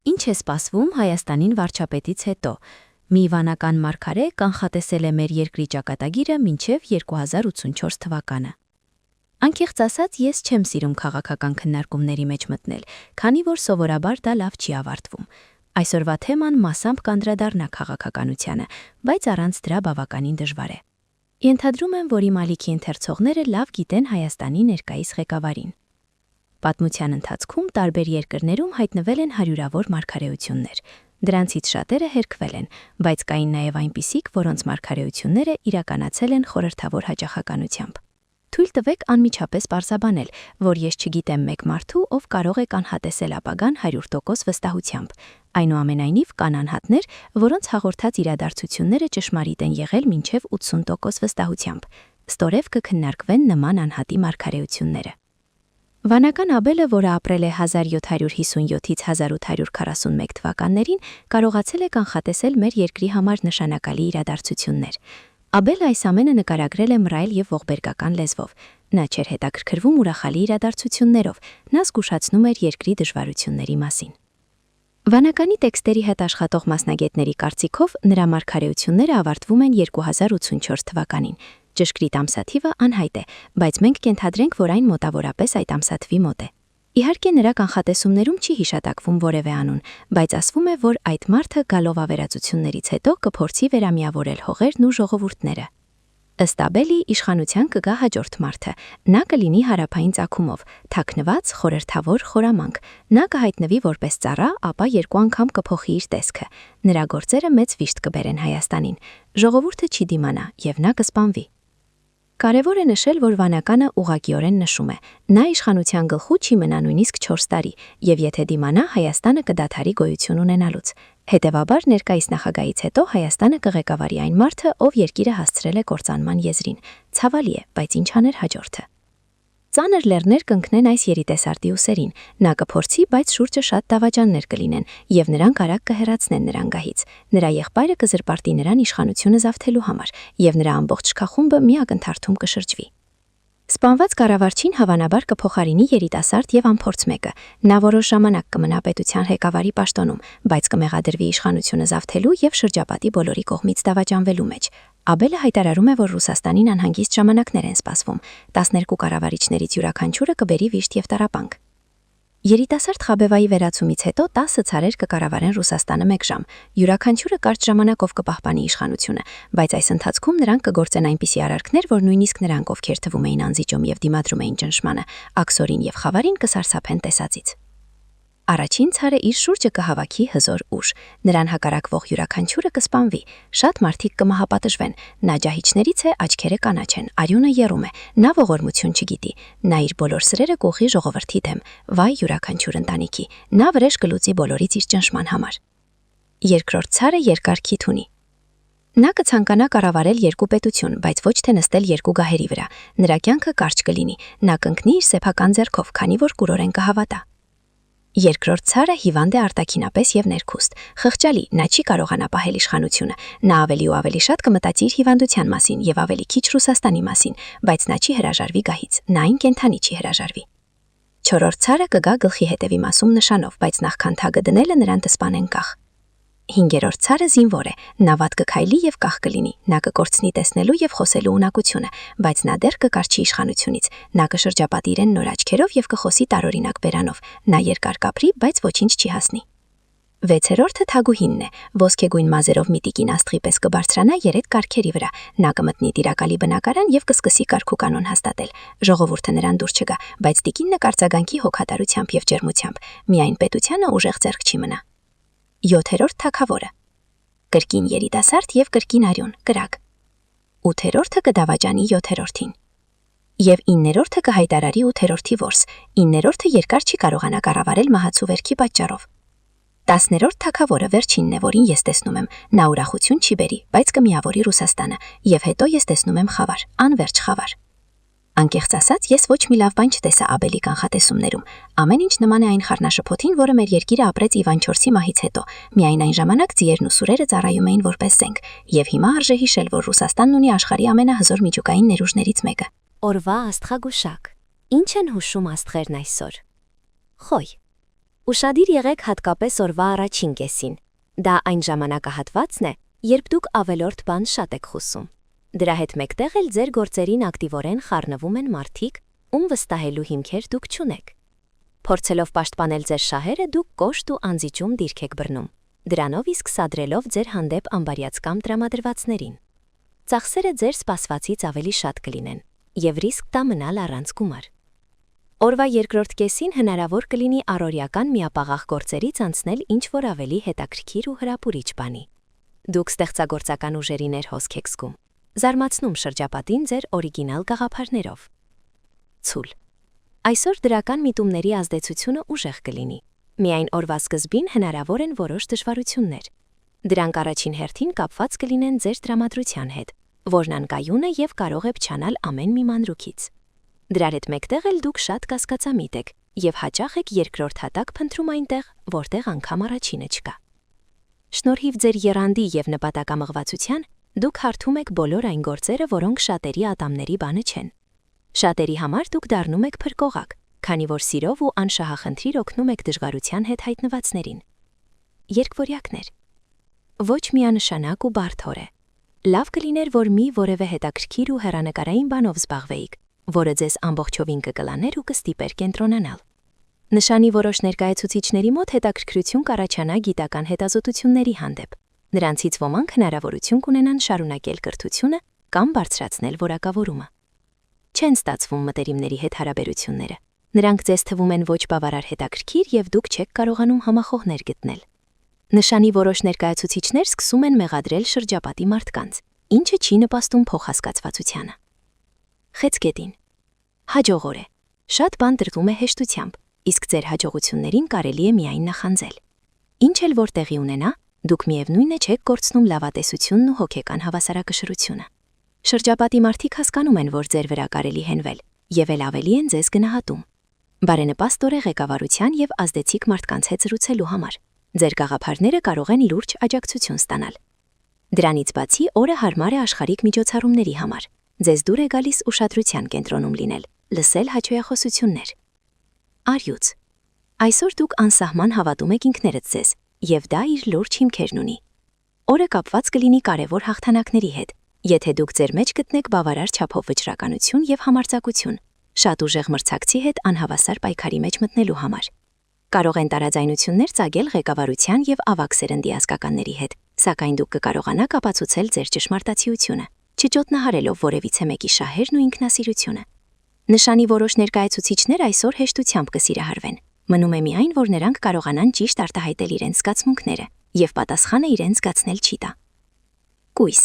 Ինչ է սպասվում Հայաստանին վարչապետից հետո։ Մի վանական մարգարե կանխատեսել է մեր երկրի ճակատագիրը մինչև 2084 թվականը։ Անկեղծ ասած, ես չեմ սիրում քաղաքական քննարկումների մեջ մտնել, քանի որ սովորաբար դա լավ չի ավարտվում։ Այսօրվա թեման մասամբ կանդրադառնա քաղաքականությանը, բայց առանց դրա բավականին դժվար է։ Ենթադրում եմ, որ իմ ալիքի ընթերցողները լավ գիտեն Հայաստանի ներկայիս ղեկավարին։ Պատմության ընթացքում տարբեր երկրներում հայտնվել են հարյուրավոր մարգարեություններ։ Դրանցից շատերը հերկվել են, բայց կային նաև այնպիսիք, որոնց մարգարեությունները իրականացել են խորհրդավոր հաճախականությամբ։ Թույլ տվեք անմիջապես պարզաբանել, որ ես չգիտեմ մեկ մարդու, ով կարող է կանխատեսել ապագան 100% վստահությամբ։ Այնուամենայնիվ կան անհատներ, որոնց հաղորդած իրադարձությունները ճշմարիտ են եղել մինչև 80% վստահությամբ։ Ստորև կքննարկվեն նման անհատի մարգարեությունները։ Վանական Աբելը, որը ապրել է 1757-ից 1841 թվականներին, կարողացել է կանխատեսել մեր երկրի համար նշանակալի իրադարձություններ։ Աբելը այս ամենը նկարագրել է մռայլ և ողբերգական լեզվով։ Նա չէր հետաքրքրվում ուրախալի իրադարձություններով, նա զգուշացնում էր երկրի դժվարությունների մասին։ Վանականի տեքստերի հետ աշխատող մասնագետների կարծիքով նրա մարգարեությունները ավարտվում են 2084 թվականին։ Ճշգրիտ ամսաթիվը անհայտ է, բայց մենք կենթադրենք, որ այն մոտավորապես այդ ամսաթվի մոտ է։ Իհարկե նրա կանխատեսումներում չի հիշատակվում որևէ անուն, բայց ասվում է, որ այդ մարդը գալով ավերածություններից հետո կփորձի վերամիավորել հողերն ու ժողովուրդները։ Ըստ Աբելի իշխանության կգա հաջորդ մարդը, նա կլինի հարավային ծագումով, թաքնված, խորհրդավոր խորամանկ, նա կհայտնվի որպես ծառա, ապա 2 անգամ կփոխի իր տեսքը, նրա գործերը մեծ վիշտ կբերեն Հայաստանին, ժողովուրդը չի դիմանա և նա կսպանվի։ Կարևոր է նշել, որ վանականը ուղղակիորեն նշում է, նա իշխանության գլխու չի մնա նույնիսկ 4 տարի, և եթե դիմանա, Հայաստանը կդադարի գոյություն ունենալուց։ Հետևաբար ներկայիս նախագահից հետո Հայաստանը կղեկավարի այն մարդը, ով երկիրը հասցրել է կործանման եզրին։ Ցավալի է, բայց ինչ աներ հաջորդը։ Ծանր լեռներ կընկնեն այս երիտեսարդի ուսերին, նա կփորձի, բայց շուրջը շատ դավաճաններ կլինեն, և նրանք արագ կհեռացնեն նրան գահից։ Նրա եղբայրը կզրպարտի նրան իշխանությունը զավթելու համար, և նրա ամբողջ շքախումբը մի ակնթարթում կշրջվի։ Սպանված կառավարչին հավանաբար կփոխարինի երիտասարդ և անփորձ մեկը։ Նա որոշ ժամանակ կմնա պետության ղեկավարի պաշտոնում, բայց կմեղադրվի իշխանությունը զավթելու և շրջապատի բոլորի կողմից դավաճանվելու մեջ։ Աբելը հայտարարում է, որ Ռուսաստանին անհանգիստ ժամանակներ են սպասվում։ 12 կառավարիչներից յուրաքանչյուրը կբերի վիշտ և տառապանք։ Երիտասարդ Խաբեվայի վերացումից հետո 10 ցարեր կկառավարեն Ռուսաստանը 1 ժամ։ Յուրաքանչյուրը կարճ ժամանակով կպահպանի իշխանությունը, բայց այս ընթացքում նրանք կգործեն այնպիսի արարքներ, որ նույնիսկ նրանք, ովքեր թվում էին անզիջում և դիմադրում էին ճնշմանը, աքսորին և խավարին կսարսափեն տեսածից։ Առաջին ցարը իր շուրջը կհավաքի հզոր ուժ։ Նրան հակառակվող յուրաքանչյուրը կսպանվի, շատ մարդիկ կմահապատժվեն։ Նա ջահիջներից է, աչքերը կանաչ են, արյունը եռում է, նա ողորմություն չգիտի։ Նա իր բոլոր սրերը կուղղի ժողովրդի դեմ։ Վայ յուրաքանչյուր ընտանիքի, նա վրեժ կլուծի բոլորից իր ճնշման համար։ Երկրորդ ցարը երկար քիթ ունի։ Նա կցանկանա կառավարել 2 պետություն, բայց ոչ թե նստել 2 գահերի վրա։ Նրա կյանքը կարճ կլինի, նա կընկնի իր սեփական ձեռքով, քանի որ կուրորեն կհավատա։ Երկրորդ ցարը հիվանդ է արտաքինապես և ներքուստ։ Խղճալի, նա չի կարողանա պահել իշխանությունը։ Նա ավելի ու ավելի շատ կմտածի իր հիվանդության մասին և ավելի քիչ Ռուսաստանի մասին, բայց նա չի հրաժարվի գահից, նա այն կենդանի չի հրաժարվի։ Չորրորդ ցարը կգա գլխի հետևի մասում նշանով, բայց նախքան թագը դնելը նրան կսպանեն կախ։ 5-րդ ցարը զինվոր է, նա վատ կքայլի և կախ կլինի, նա կկորցնի տեսնելու և խոսելու ունակությունը, բայց նա դեռ կկարչի իշխանությունից, նա կշրջապատի իրեն նոր աչքերով և կխոսի տարօրինակ բերանով, նա երկար կապրի, բայց ոչինչ չի հասնի։ 6-րդը թագուհինն է, ոսկեգույն մազերով մի տիկին աստղի պես կբարձրանա 3 կառքերի վրա, նա կմտնի տիրակալի բնակարան և կսկսի կարգուկանոն հաստատել, ժողովուրդը նրան դուր չգա, բայց տիկինը կարծագանքի հոգատարությամբ և ջերմությամբ, միայն պետությանը ուժեղ ձեռք չի մնա։ 7-րդ թագավորը կրկին երիտասարդ և կրկին արյուն, կրակ։ 8-րդը կդավաճանի 7-րդին։ Եվ 9-րդը կհայտարարի 8-րդի որս, 9-րդը երկար չի կարողանա կառավարել մահացու վերքի պատճառով։ 10-րդ թագավորը վերջինն է, որին ես տեսնում եմ, նա ուրախություն չի բերի, բայց կմիավորի Ռուսաստանը, և հետո ես տեսնում եմ խավար, անվերջ խավար։ Անկեղծ ասած, ես ոչ մի լավ բան չտեսա Աբելի կանխատեսումներում։ Ամեն ինչ նման է այն խառնաշփոթին, որը մեր երկիրը ապրեց Իվան IV-ի մահից հետո։ Միայն այն ժամանակ ձիերն ու սուրերը ծառայում էին որպես զենք, և հիմա արժե հիշել, որ Ռուսաստանն ունի աշխարհի ամենահզոր միջուկային ներուժներից մեկը։ Օրվա աստղագուշակ։ Ինչ են հուշում աստղերն այսօր։ Խոյ։ Ուշադիր եղեք հատկապես օրվա առաջին կեսին։ Դա այն ժամանակահատվածն է, երբ դուք ավելորդ բան շատ եք խոսում։ Դրա հետ մեկտեղ էլ ձեր գործերին ակտիվորեն խառնվում են մարդիկ, ում վստահելու հիմքեր դուք չունեք։ Փորձելով պաշտպանել ձեր շահերը, դուք կոշտ ու անզիջում դիրք եք բռնում, դրանով իսկ սադրելով ձեր հանդեպ ամբարյաց կամ տրամադրվածներին։ Ծախսերը ձեր սպասվածից ավելի շատ կլինեն, եւ ռիսկ տա մնալ առանց գումար։ Օրվա երկրորդ կեսին հնարավոր կլինի առօրյական միապաղաղ գործերից անցնել ինչ-որ ավելի հետաքրքիր ու հրապուրիչ բանի։ Դուք ստեղծագործական ուժերի ներհոսք եք զգում, զարմացնում շրջապատին ձեր օրիգինալ գաղափարներով։ Ցուլ։ Այսօր դրական միտումների ազդեցությունը ուժեղ կլինի։ Միայն օրվա սկզբին հնարավոր են որոշ դժվարություններ։ Դրանք առաջին հերթին կապված կլինեն ձեր տրամադրության հետ, որն անկայուն է եւ կարող է փչանալ ամեն մի մանրուքից։ Դրա հետ մեկտեղ էլ դուք շատ կասկածամիտ եք եւ հաճախ եք երկրորդ հատակ փնտրում այնտեղ, որտեղ անգամ առաջինը չկա։ Շնորհիվ ձեր եռանդի եւ նպատակամղվածության դուք հարթում եք բոլոր այն գործերը, որոնք շատերի ատամների բանը չեն։ Շատերի համար դուք դառնում եք փրկողակ, քանի որ սիրով ու անշահախնդիր օգնում եք դժվարության հետ հայտնվածներին։ Երկվորյակներ։ Ոչ միանշանակ ու բարդ օր է։ Լավ կլիներ, որ մի որևէ հետաքրքիր ու հեռանկարային բանով զբաղվեիք, որը ձեզ ամբողջովին կկլաներ ու կստիպեր կենտրոնանալ։ Նշանի որոշ ներկայացուցիչների մոտ հետաքրքրություն կառաջանա գիտական հետազոտությունների հանդեպ։ Նրանցից ոմանք հնարավորություն կունենան շարունակել կրթությունը կամ բարձրացնել որակավորումը։ Չեն ստացվում մտերիմների հետ հարաբերությունները։ Նրանք ձեզ թվում են ոչ բավարար հետաքրքիր եւ դուք չեք կարողանում համախոհներ գտնել։ Նշանի որոշ ներկայացուցիչներ սկսում են մեղադրել շրջապատի մարդկանց, ինչը չի նպաստում փոխհասկացվածությանը։ Խեցգետին։ Հաջող օր է։ Շատ բան տրվում է հեշտությամբ, իսկ ձեր հաջողություններին կարելի է միայն նախանձել։ Ինչ էլ որ տեղի ունենա, դուք միևնույն է չեք կորցնում լավատեսությունն ու հոգեկան հավասարակշռությունը։ Շրջապատի մարդիկ հասկանում են, որ ձեր վրա կարելի հենվել, եւ էլ ավելի են ձեզ գնահատում։ Բարենպաստ օր է ղեկավարության եւ ազդեցիկ մարդկանց հետ զրուցելու համար։ Ձեր գաղափարները կարող են լուրջ աջակցություն ստանալ։ Դրանից բացի օրը հարմար է աշխարհիկ միջոցառումների համար։ Ձեզ դուր է գալիս ուշադրության կենտրոնում լինել, լսել հաճոյախոսություններ։ Արյուծ։ Այսօր դուք անսահման հավատում եք ինքներդ ձեզ, եւ դա իր լուրջ հիմքերն ունի։ Օրը կապված կլինի կարևոր հաղթանակների հետ, եթե դուք ձեր մեջ գտնեք բավարար չափով վճռականություն եւ համարձակություն, շատ ուժեղ մրցակցի հետ անհավասար պայքարի մեջ մտնելու համար։ Կարող են տարաձայնություններ ծագել ղեկավարության եւ ավագ սերնդի ազգականների հետ, սակայն դուք կկարողանաք ապացուցել ձեր ճշմարտացիությունը, չճոտնահարելով որևիցե մեկի շահերն ու ինքնասիրությունը։ Նշանի որոշ ներկայացուցիչներ այսօր հեշտությամբ կսիրահարվեն։ Մնում է միայն, որ նրանք կարողանան ճիշտ արտահայտել իրենց զգացմունքները եւ պատասխանը իրենց զգացնել չի տա։ Կույս։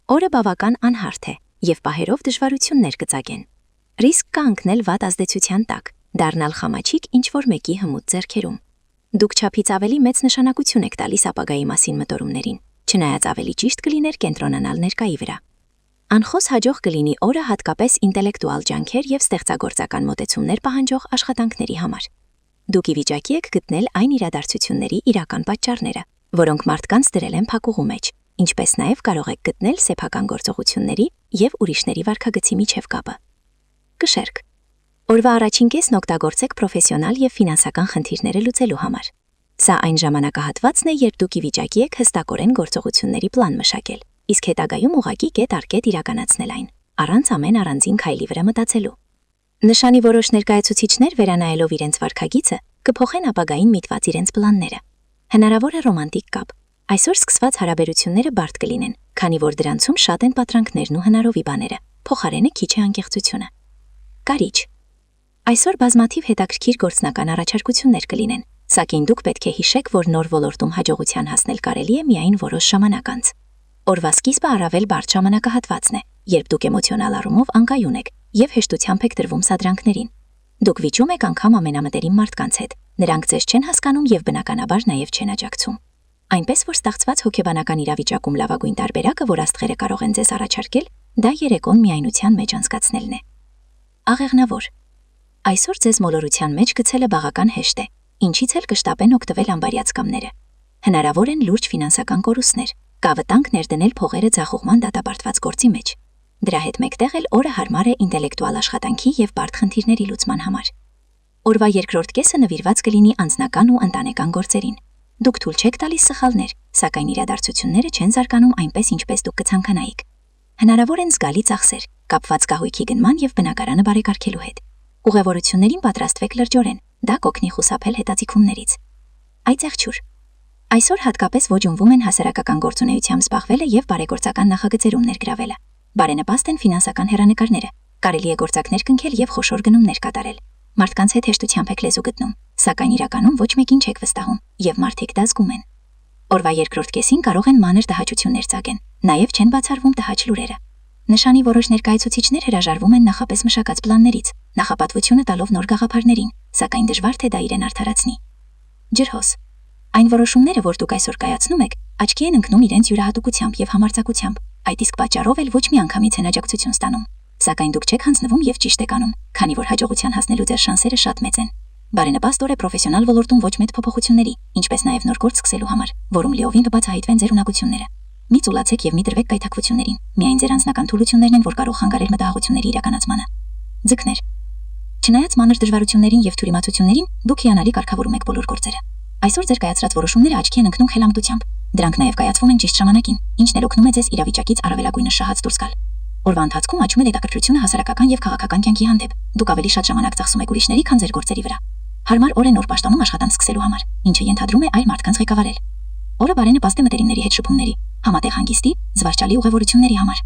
Օրը բավական անհարթ է եւ պահերով դժվարություններ կծագեն։ Ռիսկ կա ընկնել վատ ազդեցության տակ, դառնալ խամաչիկ ինչ-որ մեկի հմուտ ձեռքերում։ Դուք չափից ավելի մեծ նշանակություն եք տալիս ապագայի մասին մտորումներին, չնայած ավելի ճիշտ կլիներ կենտրոնանալ ներկայի վրա։ Անխոս հաջող կլինի օրը հատկապես ինտելեկտուալ ջանքեր եւ ստեղծագործական մոտեցումներ պահանջող աշխատանքների համար։ Դուք ի վիճակի եք գտնել այն իրադարձությունների իրական պատճառները, որոնք մարդկանց դրել են փակուղու մեջ, ինչպես նաև կարող եք գտնել սեփական գործողությունների եւ ուրիշների վարքագծի միջև կապը։ Կշերք։ Օրվա առաջին կեսն օգտագործեք պրոֆեսիոնալ եւ ֆինանսական խնդիրները լուծելու համար։ Սա այն ժամանակահատվածն է, երբ դուք ի վիճակի եք հստակորեն գործողությունների պլան մշակել, իսկ հետագայում ուղղակի կետ առ կետ իրականացնել այն, առանց ամեն առանձին քայլի վրա մտածելու։ Նշանի որոշ ներկայացուցիչներ վերանայելով իրենց վարքագիծը կփոխեն ապագային միտված իրենց պլանները։ Հնարավոր է ռոմանտիկ կապ։ Այսօր սկսված հարաբերությունները բարդ կլինեն, քանի որ դրանցում շատ են պատրանքներն ու հնարովի բաները, փոխարենը քիչ է անկեղծությունը։ Կարիճ։ Այսօր բազմաթիվ հետաքրքիր գործնական առաջարկություններ կլինեն, սակայն դուք պետք է հիշեք, որ նոր ոլորտում հաջողության հասնել կարելի է միայն որոշ ժամանակ անց։ Օրվա սկիզբը առավել բարդ ժամանակահատվածն է, երբ դուք էմոցիոնալ առումով անկայուն եք եւ հեշտությամբ եք տրվում սադրանքներին։ Դուք վիճում եք անգամ ամենամտերիմ մարդկանց հետ, նրանք ձեզ չեն հասկանում եւ բնականաբար նաեւ չեն աջակցում։ Այնպես որ ստեղծված հոգեբանական իրավիճակում լավագույն տարբերակը, որ աստղերը կարող են ձեզ առաջարկել, դա երեկոն միայնության մեջ անցկացնելն է։ Աղեղնավոր։ Այսօր ձեզ մոլորության մեջ գցելը բավական հեշտ է, ինչից էլ կշտապեն օգտվել ամբարյացկամները։ Հնարավոր են լուրջ ֆինանսական կորուստներ, կա վտանգ ներդնել փողերը ձախողման դատապարտված գործի մեջ։ Դրա հետ մեկտեղ էլ օրը հարմար է ինտելեկտուալ աշխատանքի եւ բարդ խնդիրների լուծման համար։ Օրվա երկրորդ կեսը նվիրված կլինի անձնական ու ընտանեկան գործերին։ Դուք թույլ չեք տալիս սխալներ, սակայն իրադարձությունները չեն զարգանում այնպես, ինչպես դուք կցանկանայիք։ Հնարավոր են զգալի ծախսեր, կապված կահույքի գնման եւ բնակարանը բարեկարգելու հետ։ Ուղևորություններին պատրաստվեք լրջորեն, դա կօգնի խուսափել հետաձգումներից։ Այց աղջուր։ Այսօր հատկապես ողջունվում են հասարակական գործունեությամբ զբաղվելը եւ բարեգործական նախագծերում ներգրավելը։ Բարենպաստ են ֆինանսական հեռանկարները, կարելի է գործակներ կնքել եւ խոշոր գնումներ կատարել։ Մարդկանց հետ հեշտությամբ եք լեզու գտնում, սակայն իրականում ոչ մեկին չեք վստահում եւ մարդիկ դա զգում են։ Օրվա երկրորդ կեսին կարող են մանր տհաճություններ ծագեն, նաեւ չեն բացառվում տհաճ լուրերը։ Նշանի որոշ ներկայացուցիչներ հրաժարվում են նախապես մշակած պլաններից, նախապատվությունը տալով նոր գաղափարներին, սակայն դժվար թե դա իրեն արդարացնի։ Ջրհոս։ Այն որոշումները, որ դուք այսօր կայացնում եք, աչքի են ընկնում իրենց յուրահատուկությամբ եւ համարձակությամբ, այդ իսկ պատճառով էլ ոչ մի անգամից են աջակցություն ստանում։ Սակայն դուք չեք հանձնվում եւ ճիշտ եք անում, քանի որ հաջողության հասնելու ձեր շանսերը շատ մեծ են։ Բարենպաստ օր է պրոֆեսիոնալ ոլորտում ոչ մեծ փոփոխությունների, ինչպես նաեւ նոր գործ սկսելու համար, որում լիովին կբացահայտվեն ձեր ունակությունները։ Մի ծուլացեք եւ մի դրվեք գայթակղություններին, միայն ձեր անձնական թուլություններն են, որ կարող խանգարել մտահոգությունների իրականացմանը։ Ձգներ։ Չնայած մանր դժվարություններին եւ թյուրիմացություններին, դուք հիանալի կարգավորում եք բոլոր գործերը։ Այսօր ձեր կայացրած որոշումները աչքի են ընկնում խելամտությամբ։ Դրանք նաեւ կայացվում են ճիշտ ժամանակին, ինչն էլ օգնում է ձեզ իրավիճակից առավելագույնը շահած դուրս գալ։ Օրվա ընթացքում աճում է հետաքրքրությունը հասարակական եւ քաղաքական կյանքի հանդեպ։ Դուք ավելի շատ ժամանակ ծախսում եք ուրիշների, քան ձեր գործերի վրա։ Հարմար օր է նոր պաշտոնում աշխատանք սկսելու համար, ինչը ենթադրում է այլ մարդկանց ղեկավարել։ Օրը բարենպաստ է մտերիմների հետ շփումների, համատեղ հանգիստի, զվարճալի ուղևորությունների համար։